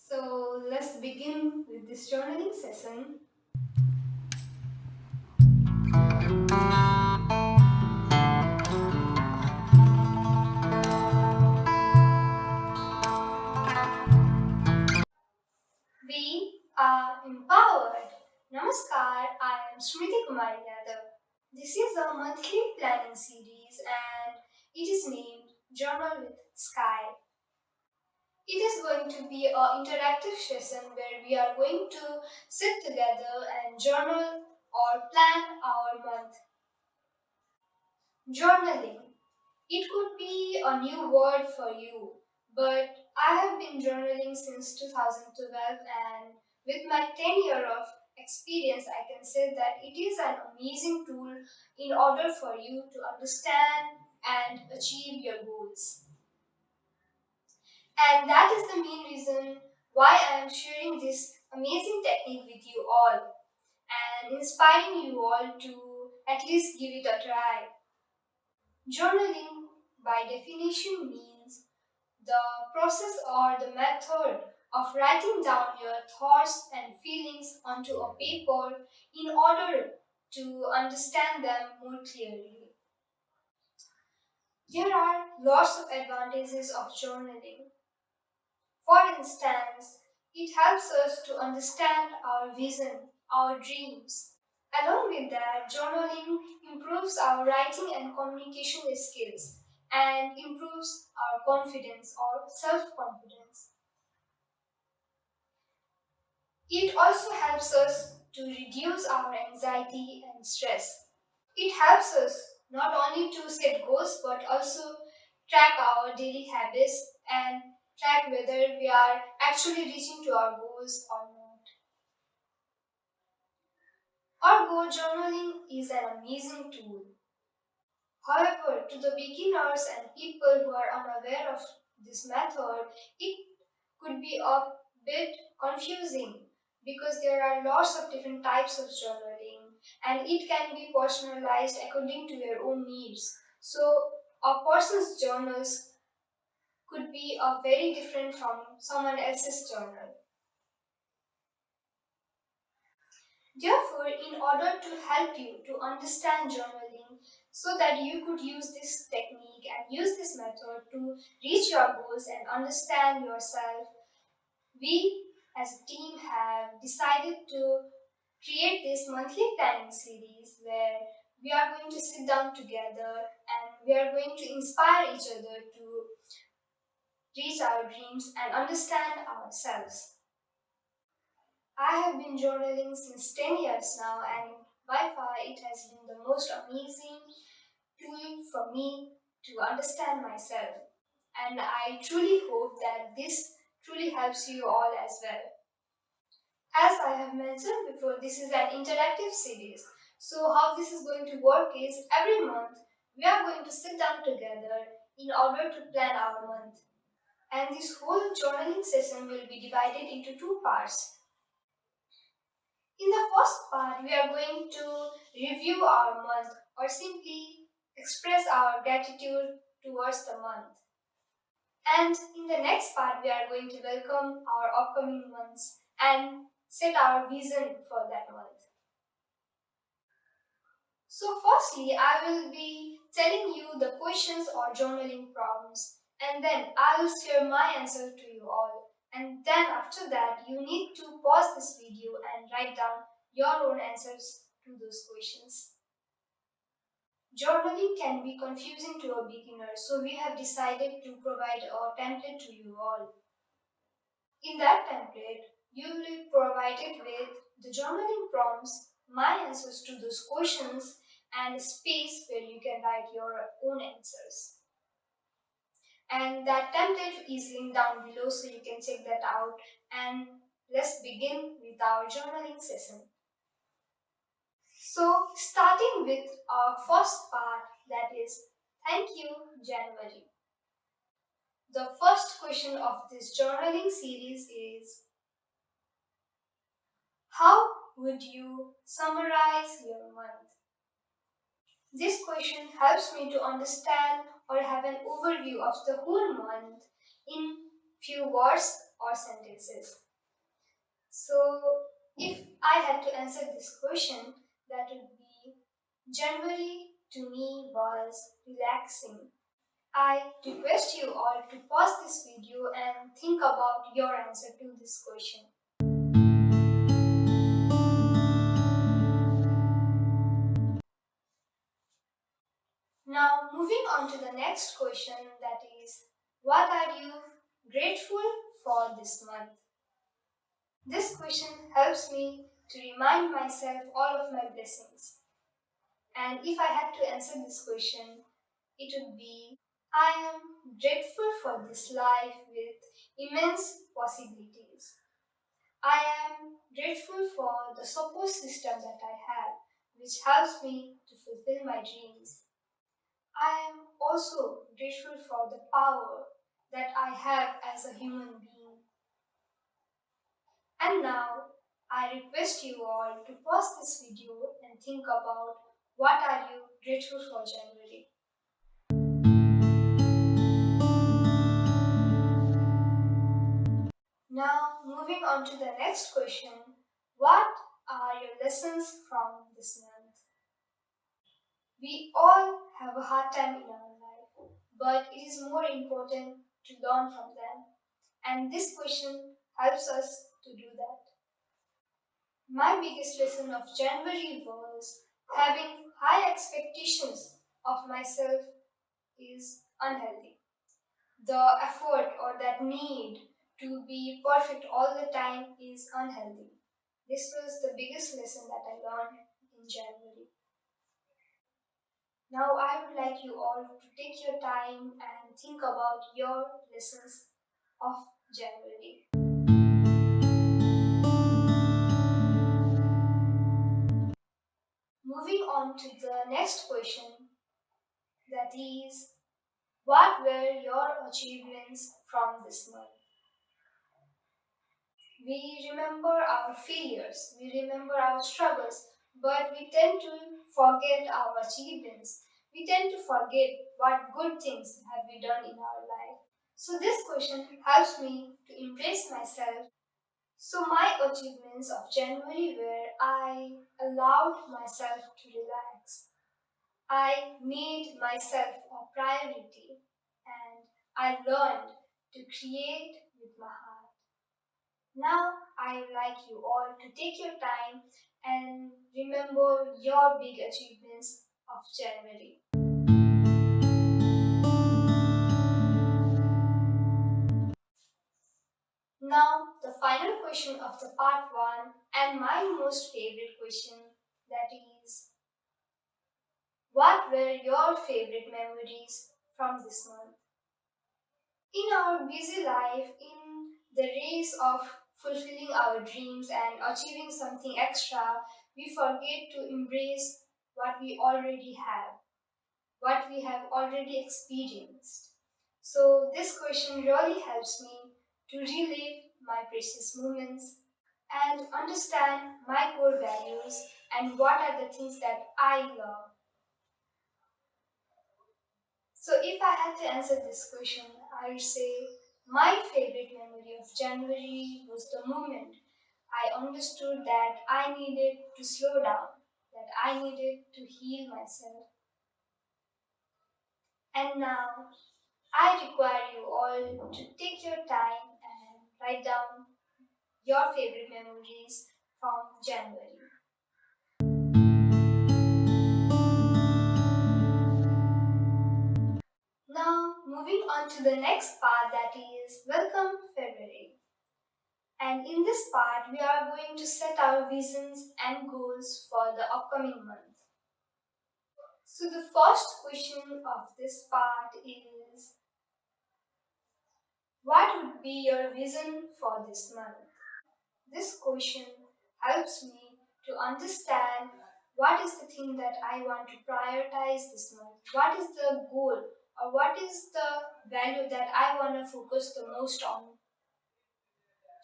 So let's begin with this journaling session. We are empowered. Namaskar, I am Sneha Kumari. This is a monthly planning series and it is named Journal with Sky. It is going to be an interactive session where we are going to sit together and journal or plan our month. Journaling. It could be a new word for you, but I have been journaling since 2012 and with my 10 year of experience, I can say that it is an amazing tool in order for you to understand and achieve your goals. And that is the main reason why I am sharing this amazing technique with you all and inspiring you all to at least give it a try. Journaling, by definition, means the process or the method of writing down your thoughts and feelings onto a paper in order to understand them more clearly. There are lots of advantages of journaling. For instance, it helps us to understand our vision, our dreams. Along with that, journaling improves our writing and communication skills and improves our confidence or self confidence. It also helps us to reduce our anxiety and stress. It helps us not only to set goals but also track our daily habits and track whether we are actually reaching to our goals or not. Our goal journaling is an amazing tool. However, to the beginners and people who are unaware of this method, it could be a bit confusing because there are lots of different types of journaling and it can be personalized according to your own needs. So, a person's journals could be very different from someone else's journal. Therefore, in order to help you to understand journaling so that you could use this technique and use this method to reach your goals and understand yourself, we as a team have decided to create this monthly planning series where we are going to sit down together and we are going to inspire each other to reach our dreams and understand ourselves. I have been journaling since 10 years now, and by far it has been the most amazing tool for me to understand myself. And I truly hope that this truly helps you all as well. As I have mentioned before, this is an interactive series. So, how this is going to work is every month we are going to sit down together in order to plan our month. And this whole journaling session will be divided into two parts. In the first part, we are going to review our month or simply express our gratitude towards the month. And in the next part, we are going to welcome our upcoming months and set our vision for that month. So, firstly, I will be telling you the questions or journaling prompts, and then I will share my answer to you all. And then, after that, you need to pause this video and write down your own answers to those questions. Journaling can be confusing to a beginner, so we have decided to provide a template to you all. In that template, you will be provided with the journaling prompts, my answers to those questions, and a space where you can write your own answers. And that template is linked down below so you can check that out. And let's begin with our journaling session. So, starting with our first part, that is Thank You January. The first question of this journaling series is how would you summarize your month? This question helps me to understand or have an overview of the whole month in few words or sentences. So, if I had to answer this question, that would be January to me was relaxing. I request you all to pause this video and think about your answer to this question. Now, moving on to the next question, that is, what are you grateful for this month? This question helps me to remind myself all of my blessings. And if I had to answer this question, it would be I am grateful for this life with immense possibilities. I am grateful for the support system that I have, which helps me to fulfill my dreams. I am also grateful for the power that I have as a human being. And now, I request you all to pause this video and think about what are you grateful for January. Now, moving on to the next question, what are your lessons from this month? We all have a hard time in our life, but it is more important to learn from them. And this question helps us to do that. My biggest lesson of January was having high expectations of myself is unhealthy. The effort or that need to be perfect all the time is unhealthy. This was the biggest lesson that I learned in January. Now I would like you all to take your time and think about your lessons of January. Moving on to the next question, that is, what were your achievements from this month? We remember our failures, we remember our struggles, but we tend to forget our achievements. We tend to forget what good things have we done in our life. So this question helps me to embrace myself. So my achievements of January were I allowed myself to relax. I made myself a priority and I learned to create with my heart. Now I would like you all to take your time and remember your big achievements of January. Now the final question of the part 1 and my most favorite question, that is, what were your favorite memories from this month? In our busy life, in the race of fulfilling our dreams and achieving something extra, we forget to embrace what we already have, what we have already experienced. So, this question really helps me to relive my precious moments and understand my core values and what are the things that I love. So, if I had to answer this question, I would say my favorite memory of January was the moment I understood that I needed to slow down, that I needed to heal myself. And now I require you all to take your time and write down your favorite memories from January. Now, moving on to the next part, that is Welcome February. And in this part, we are going to set our visions and goals for the upcoming month. So, the first question of this part is, what would be your vision for this month? This question helps me to understand what is the thing that I want to prioritize this month. What is the goal or what is the value that I want to focus the most on?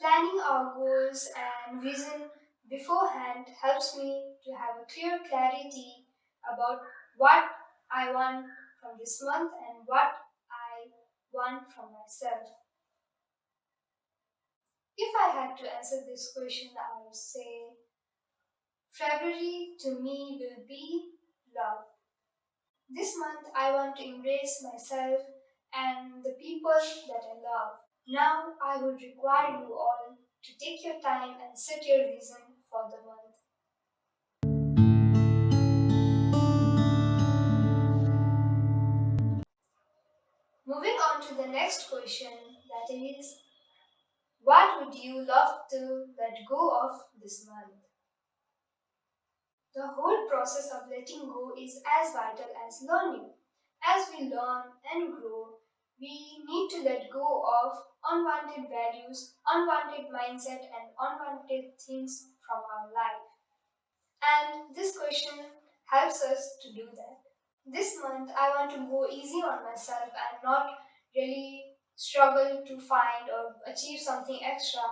Planning our goals and vision beforehand helps me to have a clear clarity about what I want from this month and what I want from myself. had to answer this question, I would say February to me will be love. This month, I want to embrace myself and the people that I love. Now, I would require you all to take your time and set your vision for the month. Moving on to the next question, that is, what would you love to let go of this month? The whole process of letting go is as vital as learning. As we learn and grow, we need to let go of unwanted values, unwanted mindset, and unwanted things from our life. And this question helps us to do that. This month, I want to go easy on myself and not really struggle to find or achieve something extra.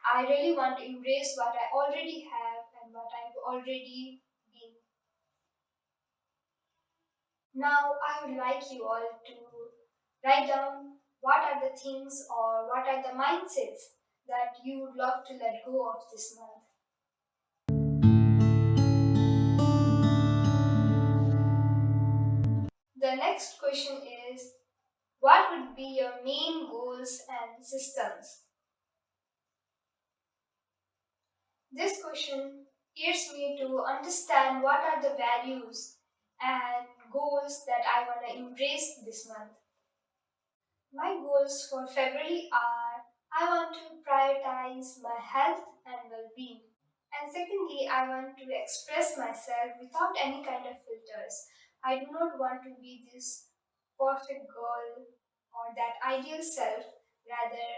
I really want to embrace what I already have and what I've already been. Now, I would like you all to write down what are the things or what are the mindsets that you would love to let go of this month. The next question is, what would be your main goals and systems? This question aids me to understand what are the values and goals that I want to embrace this month. My goals for February are, I want to prioritize my health and well being. And secondly, I want to express myself without any kind of filters. I do not want to be this perfect girl or that ideal self. Rather,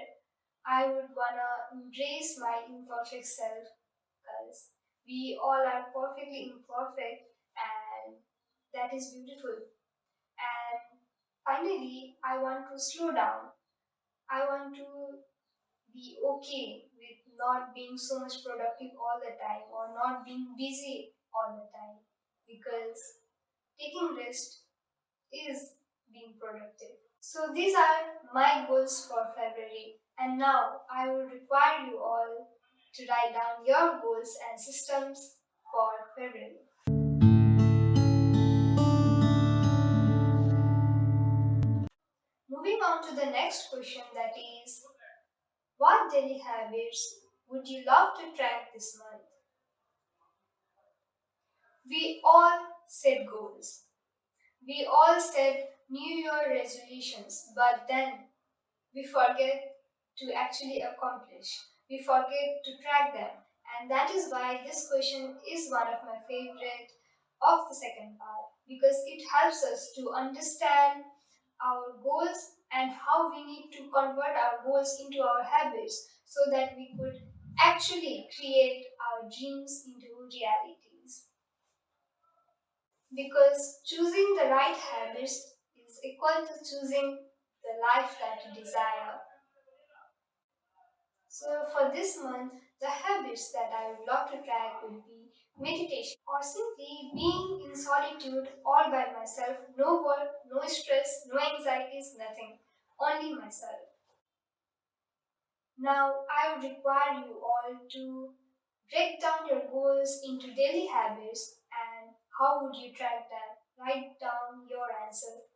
I would want to embrace my imperfect self because we all are perfectly imperfect and that is beautiful. And finally, I want to slow down. I want to be okay with not being so much productive all the time or not being busy all the time because taking rest is being productive. So these are my goals for February, and now I will require you all to write down your goals and systems for February. Moving on to the next question, that is, what daily habits would you love to track this month? We all set goals. We all set New Year resolutions, but then we forget to actually accomplish. We forget to track them. And that is why this question is one of my favorite of the second part because it helps us to understand our goals and how we need to convert our goals into our habits so that we could actually create our dreams into realities. Because choosing the right habits is equal to choosing the life that you desire. So, for this month, the habits that I would love to track would be meditation or simply being in solitude all by myself, no work, no stress, no anxieties, nothing, only myself. Now, I would require you all to break down your goals into daily habits and how would you track them? Write down your answer.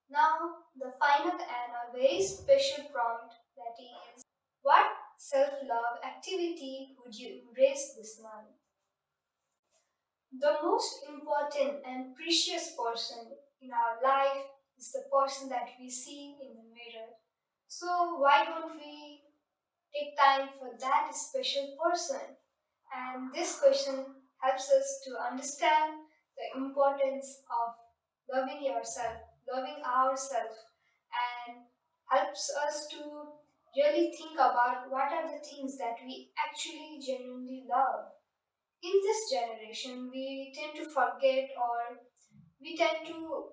Now, the final and a very special prompt, that is, what self love activity would you embrace this month? The most important and precious person in our life is the person that we see in the mirror. So, why don't we take time for that special person? And this question helps us to understand the importance of loving yourself, loving ourselves, and helps us to really think about what are the things that we actually genuinely love. In this generation, we tend to forget or we tend to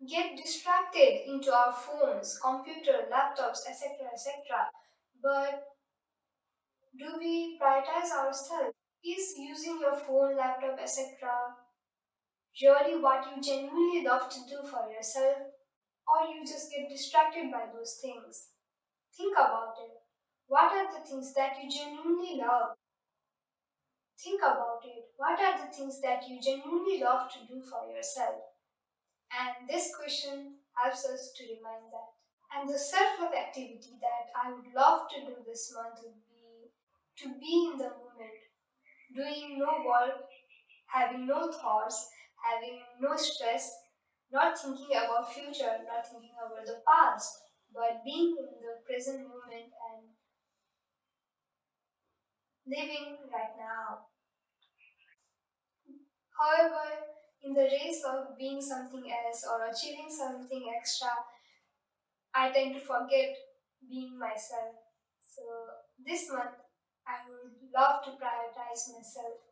get distracted into our phones, computer, laptops, etc., etc. But do we prioritize ourselves? Is using your phone, laptop, etc. really what you genuinely love to do for yourself? or you just get distracted by those things. Think about it. What are the things that you genuinely love? Think about it. What are the things that you genuinely love to do for yourself? And this question helps us to remind that. And the self love activity that I would love to do this month would be to be in the moment, doing no work, having no thoughts, having no stress, not thinking about future, not thinking about the past, but being in the present moment and living right now. However, in the race of being something else or achieving something extra, I tend to forget being myself. So this month, I would love to prioritize myself.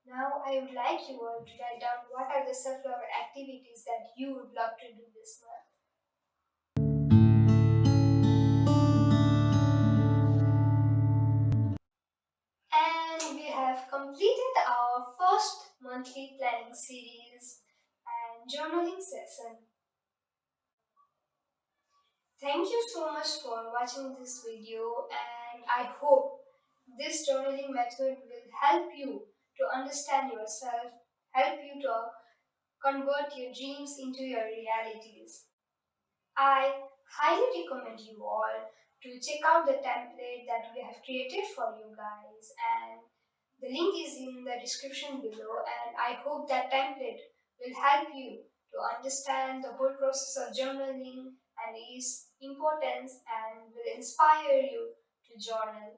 Now, I would like you all to write down what are the self love activities that you would love to do this month. And we have completed our first monthly planning series and journaling session. Thank you so much for watching this video, and I hope this journaling method will help you to understand yourself, help you to convert your dreams into your realities. I highly recommend you all to check out the template that we have created for you guys, and the link is in the description below, and I hope that template will help you to understand the whole process of journaling and its importance and will inspire you to journal.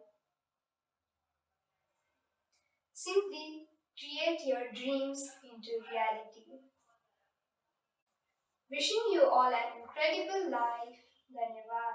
Simply create your dreams into reality. Wishing you all an incredible life. Dhanyavad.